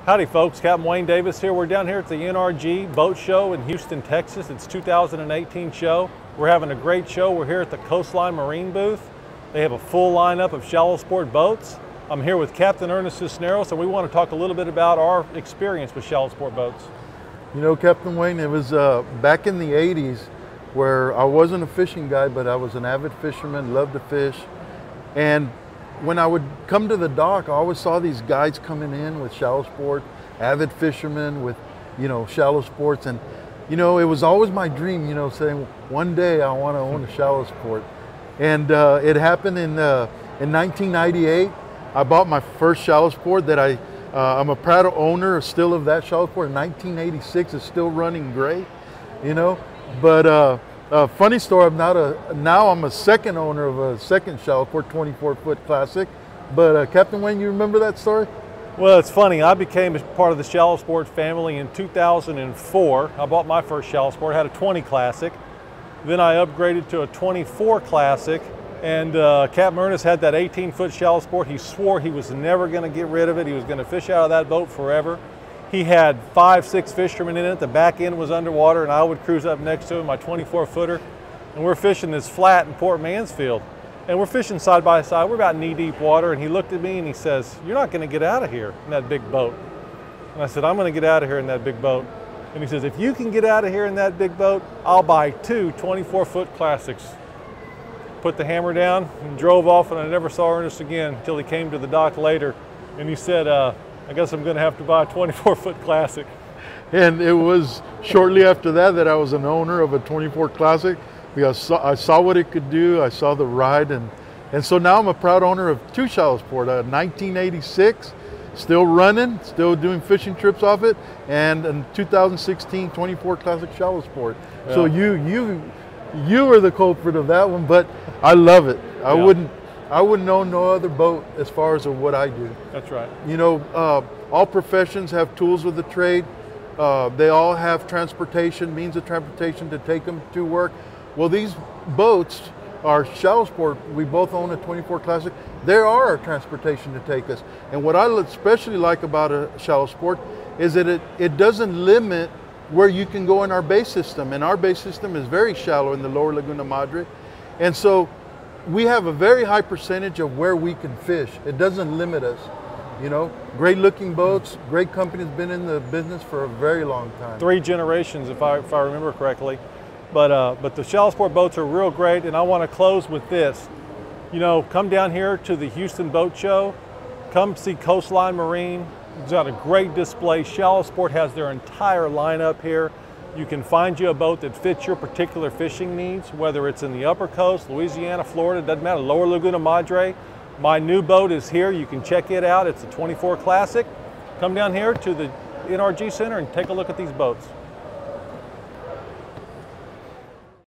Howdy folks, Captain Wayne Davis here. We're down here at the NRG Boat Show in Houston, Texas. It's 2018 show. We're having a great show. We're here at the Coastline Marine booth. They have a full lineup of shallow sport boats. I'm here with Captain Ernest Cisneros, and we want to talk a little bit about our experience with shallow sport boats. You know, Captain Wayne, it was back in the 80s where I wasn't a fishing guy, but I was an avid fisherman, loved to fish. And when I would come to the dock, I always saw these guys coming in with shallow sport, avid fishermen with, shallow sports. And, it was always my dream, saying one day I want to own a shallow sport. And it happened in 1998. I bought my first shallow sport that I'm a proud owner still of that shallow sport. 1986 is still running great, But funny story, now I'm a second owner of a second shallow sport, 24-foot classic. But Captain Wayne, you remember that story? Well, it's funny. I became a part of the shallow sport family in 2004. I bought my first shallow sport, had a 20 classic. Then I upgraded to a 24 classic. And Captain Ernest had that 18-foot shallow sport. He swore he was never going to get rid of it. He was going to fish out of that boat forever. He had 5, 6 fishermen in it. The back end was underwater, and I would cruise up next to him, my 24-footer. And we're fishing this flat in Port Mansfield. And we're fishing side by side. We're about knee-deep water. And he looked at me and he says, "You're not going to get out of here in that big boat." And I said, "I'm going to get out of here in that big boat." And he says, "If you can get out of here in that big boat, I'll buy 2 24-foot classics." Put the hammer down and drove off, and I never saw Ernest again until he came to the dock later. And he said, "I guess I'm going to have to buy a 24-foot classic." And it was shortly after that I was an owner of a 24 classic. Because I saw what it could do, I saw the ride, and so now I'm a proud owner of 2 shallow sport, a 1986, still running, still doing fishing trips off it, and a 2016 24 classic shallow sport. Yeah. So you were the culprit of that one, but I love it. I wouldn't own no other boat as far as what I do. That's right. All professions have tools of the trade. They all have transportation, means of transportation to take them to work. Well, these boats are shallow sport. We both own a 24 classic. There are our transportation to take us. And what I especially like about a shallow sport is that it doesn't limit where you can go in our bay system. And our bay system is very shallow in the lower Laguna Madre. And so we have a very high percentage of where we can fish. It doesn't limit us. Great looking boats, great companies, been in the business for a very long time. 3 generations, if I remember correctly. But the shallow sport boats are real great, and I want to close with this. Come down here to the Houston Boat Show. Come see Coastline Marine. It's got a great display. Shallow sport has their entire lineup here. You can find you a boat that fits your particular fishing needs, whether it's in the upper coast, Louisiana, Florida, doesn't matter, lower Laguna Madre. My new boat is here. You can check it out. It's a 24 Classic. Come down here to the NRG Center and take a look at these boats.